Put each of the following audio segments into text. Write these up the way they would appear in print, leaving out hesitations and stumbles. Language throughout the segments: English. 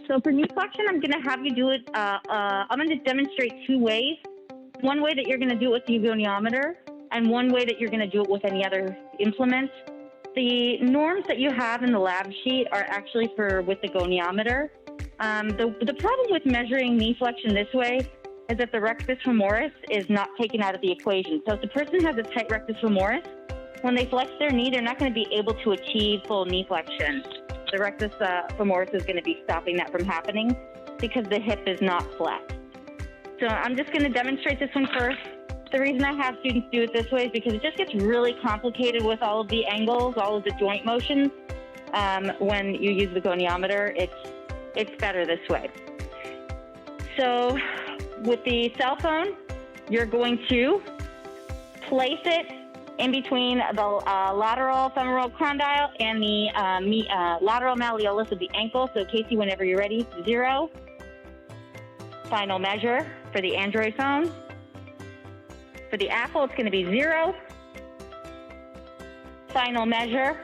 So for knee flexion, I'm going to have you do it, I'm going to demonstrate two ways. One way that you're going to do it with the goniometer, and one way that you're going to do it with any other implement. The norms that you have in the lab sheet are actually for with the goniometer. The problem with measuring knee flexion this way is that the rectus femoris is not taken out of the equation. So if the person has a tight rectus femoris, when they flex their knee, they're not going to be able to achieve full knee flexion. The rectus femoris is going to be stopping that from happening because the hip is not flexed. So I'm just going to demonstrate this one first. The reason I have students do it this way is because it just gets really complicated with all of the angles, all of the joint motions. When you use the goniometer, it's better this way. So with the cell phone, you're going to place it in between the lateral femoral condyle and the lateral malleolus of the ankle. So Casey, whenever you're ready, 0. Final measure for the Android phone. For the Apple, it's going to be 0. Final measure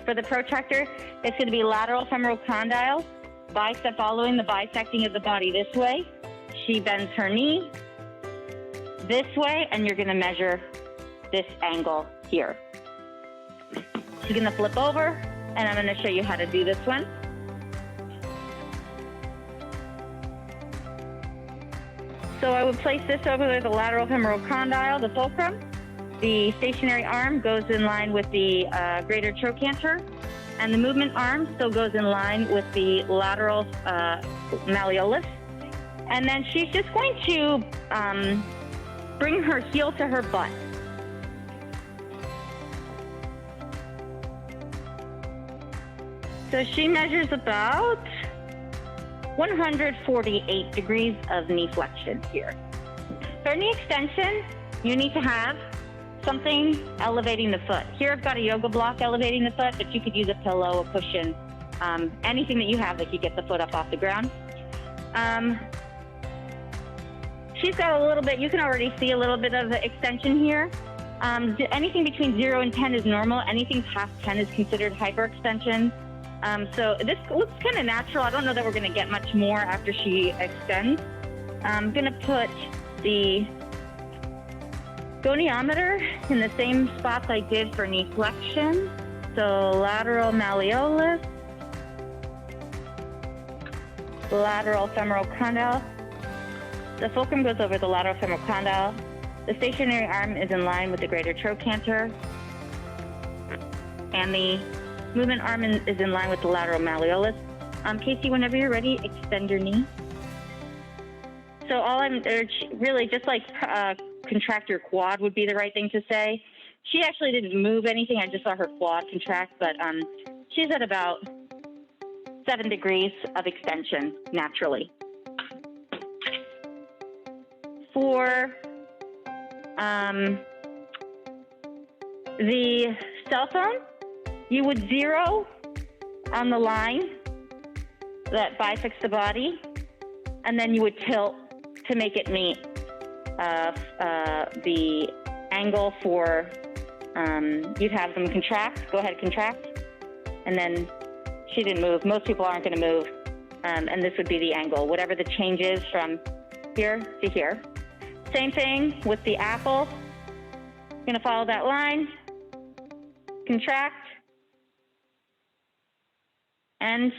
for the protractor, it's going to be lateral femoral condyle, bicep following the bisecting of the body this way. She bends her knee this way, and you're going to measure this angle here. She's going to flip over, and I'm going to show you how to do this one. So I would place this over the lateral femoral condyle, the fulcrum. The stationary arm goes in line with the greater trochanter, and the movement arm still goes in line with the lateral malleolus. And then she's just going to bring her heel to her butt. So she measures about 148 degrees of knee flexion here. For knee extension, you need to have something elevating the foot. Here I've got a yoga block elevating the foot, but you could use a pillow, a cushion, anything that you have that could get the foot up off the ground. She's got a little bit, you can already see a little bit of the extension here. Anything between 0 and 10 is normal. Anything past 10 is considered hyperextension. So this looks kind of natural. I don't know that we're going to get much more after she extends. I'm going to put the goniometer in the same spots I did for knee flexion. So lateral malleolus, lateral femoral condyle. The fulcrum goes over the lateral femoral condyle. The stationary arm is in line with the greater trochanter. And the movement arm is in line with the lateral malleolus. Casey, whenever you're ready, extend your knee. So all I'm really just like contract your quad would be the right thing to say. She actually didn't move anything. I just saw her quad contract, but she's at about 7 degrees of extension naturally. For the cell phone, you would 0 on the line that bisects the body, and then you would tilt to make it meet the angle for, you'd have them contract. Go ahead, contract. And then she didn't move. Most people aren't going to move. And this would be the angle, whatever the change is from here to here. Same thing with the Apple. Going to follow that line, contract, and